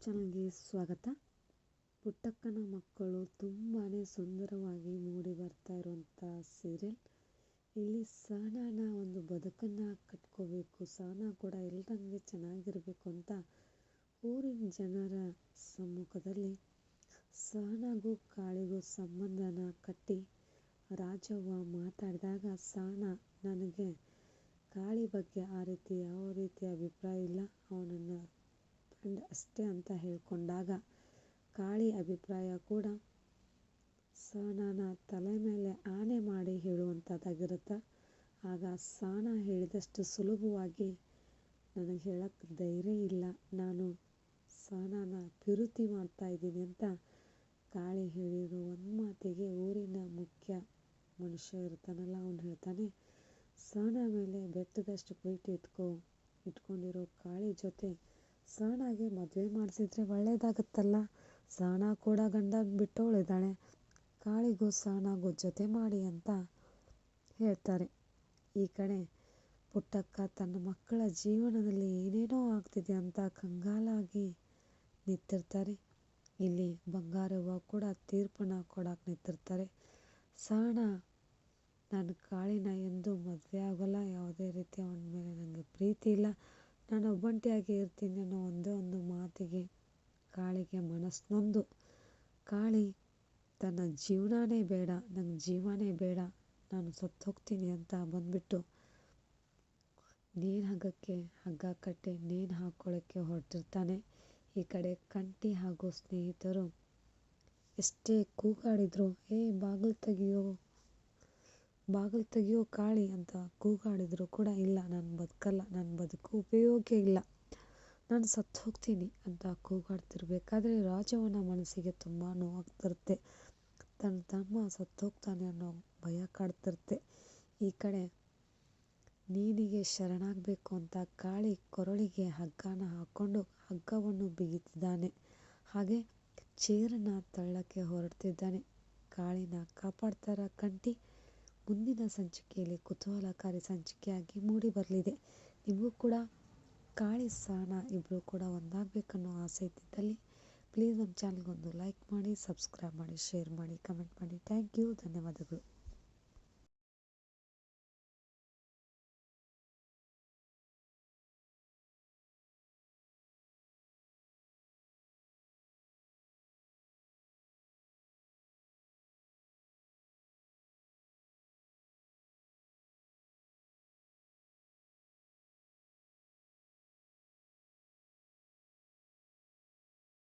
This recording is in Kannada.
ಚಾನಲ್ಗೆ ಸ್ವಾಗತ. ಪುಟ್ಟಕ್ಕನ ಮಕ್ಕಳು ತುಂಬಾ ಸುಂದರವಾಗಿ ಮೂಡಿ ಬರ್ತಾ ಇರುವಂಥ ಸೀರಿಯಲ್. ಇಲ್ಲಿ ಸಹನಾನ ಒಂದು ಬದುಕನ್ನು ಕಟ್ಕೋಬೇಕು, ಸಹನಾ ಕೂಡ ಎಲ್ಲರಂಗೆ ಚೆನ್ನಾಗಿರಬೇಕು ಅಂತ ಊರಿನ ಜನರ ಸಮ್ಮುಖದಲ್ಲಿ ಸಹನಾಗೂ ಕಾಳಿಗೂ ಸಂಬಂಧನ ಕಟ್ಟಿ ರಾಜವ್ವ ಮಾತಾಡಿದಾಗ ಸಹನಾ ನನಗೆ ಕಾಳಿ ಬಗ್ಗೆ ಆ ರೀತಿ ಯಾವ ರೀತಿ ಅಭಿಪ್ರಾಯ ಇಲ್ಲ, ಅವನನ್ನು ಫ್ರೆಂಡ್ ಅಷ್ಟೇ ಅಂತ ಹೇಳ್ಕೊಂಡಾಗ ಕಾಳಿ ಅಭಿಪ್ರಾಯ ಕೂಡ ಸಹನಾನ ತಲೆ ಮೇಲೆ ಆನೆ ಮಾಡಿ ಹೇಳುವಂಥದ್ದಾಗಿರುತ್ತೆ. ಆಗ ಸಹನಾ ಹೇಳಿದಷ್ಟು ಸುಲಭವಾಗಿ ನನಗೆ ಹೇಳಕ್ಕೆ ಧೈರ್ಯ ಇಲ್ಲ, ನಾನು ಸಹನಾನ ಪ್ರೀತಿ ಮಾಡ್ತಾ ಇದ್ದೀನಿ ಅಂತ ಕಾಳಿ ಹೇಳಿರೋ ಒಂದು ಮಾತಿಗೆ ಊರಿನ ಮುಖ್ಯ ಮನುಷ್ಯ ಇರ್ತಾನಲ್ಲ ಅವನು ಹೇಳ್ತಾನೆ, ಸಹನಾ ಮೇಲೆ ಬೆಟ್ಟದಷ್ಟು ಪ್ರೀತಿ ಇಟ್ಕೊಂಡಿರೋ ಕಾಳಿ ಜೊತೆ ಸಹನಾಗೆ ಮದುವೆ ಮಾಡಿಸಿದ್ರೆ ಒಳ್ಳೇದಾಗುತ್ತಲ್ಲ, ಸಹನಾ ಕೂಡ ಗಂಡನ ಬಿಟ್ಟವಳಿದ್ದಾಳೆ, ಕಾಳಿಗೂ ಸಹನಾಗೂ ಜೊತೆ ಮಾಡಿ ಅಂತ ಹೇಳ್ತಾರೆ. ಈ ಕಡೆ ಪುಟ್ಟಕ್ಕ ತನ್ನ ಮಕ್ಕಳ ಜೀವನದಲ್ಲಿ ಏನೇನೋ ಆಗ್ತಿದೆ ಅಂತ ಕಂಗಾಲಾಗಿ ನಿಂತಿರ್ತಾರೆ. ಇಲ್ಲಿ ಬಂಗಾರವ್ವ ಕೂಡ ತೀರ್ಪನ್ನ ಕೊಡಕ್ಕೆ ನಿಂತಿರ್ತಾರೆ. ಸಹನಾ ನಾನು ಕಾಳಿನ ಎಂದು ಮದುವೆ ಆಗೋಲ್ಲ, ಯಾವುದೇ ರೀತಿ ಅವನ ಮೇಲೆ ನನಗೆ ಪ್ರೀತಿ ಇಲ್ಲ, ನಾನು ಒಬ್ಬಂಟಿಯಾಗಿ ಇರ್ತೀನಿ ಅನ್ನೋ ಒಂದೇ ಒಂದು ಮಾತಿಗೆ ಕಾಳಿಗೆ ಮನಸ್ಸು ಕಾಳಿ ತನ್ನ ಜೀವನನೇ ಬೇಡ, ನಂಗೆ ಜೀವನೇ ಬೇಡ, ನಾನು ಸತ್ತು ಹೋಗ್ತೀನಿ ಅಂತ ಬಂದ್ಬಿಟ್ಟು ನೇಣು ಹಗ್ಗಕ್ಕೆ ಹಗ್ಗ ಕಟ್ಟಿ ನೇಣು ಹಾಕ್ಕೊಳ್ಳೋಕ್ಕೆ ಹೊರಟಿರ್ತಾನೆ. ಈ ಕಡೆ ಕಂಠಿ ಹಾಗೂ ಸ್ನೇಹಿತರು ಎಷ್ಟೇ ಕೂಗಾಡಿದ್ರು, ಬಾಗಿಲು ತೆಗಿಯೋ ಕಾಳಿ ಅಂತ ಕೂಗಾಡಿದ್ರು ಕೂಡ ಇಲ್ಲ, ನಾನು ಬದುಕಲ್ಲ, ನನ್ನ ಬದುಕು ಉಪಯೋಗ ಇಲ್ಲ, ನಾನು ಸತ್ತು ಹೋಗ್ತೀನಿ ಅಂತ ಕೂಗಾಡ್ತಿರ್ಬೇಕಾದ್ರೆ ರಾಜವ್ವನ ಮನಸ್ಸಿಗೆ ತುಂಬ ನೋವಾಗ್ತಿರುತ್ತೆ. ತನ್ನ ತಮ್ಮ ಸತ್ತು ಹೋಗ್ತಾನೆ ಅನ್ನೋ ಭಯ ಕಾಡ್ತಿರುತ್ತೆ. ಈ ಕಡೆ ನೀನಿಗೆ ಶರಣಾಗಬೇಕು ಅಂತ ಕಾಳಿ ಕೊರಳಿಗೆ ಹಗ್ಗನ ಹಾಕ್ಕೊಂಡು ಹಗ್ಗವನ್ನು ಬಿಗಿತಿದ್ದಾನೆ. ಹಾಗೆ ಚೇರನ್ನ ತಳ್ಳಕ್ಕೆ ಹೊರಡ್ತಿದ್ದಾನೆ. ಕಾಳಿನ ಕಾಪಾಡ್ತಾರ ಕಂಠಿ. ಮುಂದಿನ ಸಂಚಿಕೆಯಲ್ಲಿ ಕುತೂಹಲಕಾರಿ ಸಂಚಿಕೆಯಾಗಿ ಮೂಡಿ ಬರಲಿದೆ. ನಿಮಗೂ ಕೂಡ ಕಾಳಿ ಸಹನಾ ಇಬ್ಬರು ಕೂಡ ಒಂದಾಗಬೇಕನ್ನೋ ಆಸೆ ಇದ್ದಿದ್ದಲ್ಲಿ ಪ್ಲೀಸ್ ನಮ್ಮ ಚಾನಲ್ಗೊಂದು ಲೈಕ್ ಮಾಡಿ, ಸಬ್ಸ್ಕ್ರೈಬ್ ಮಾಡಿ, ಶೇರ್ ಮಾಡಿ, ಕಮೆಂಟ್ ಮಾಡಿ. ಥ್ಯಾಂಕ್ ಯು, ಧನ್ಯವಾದಗಳು.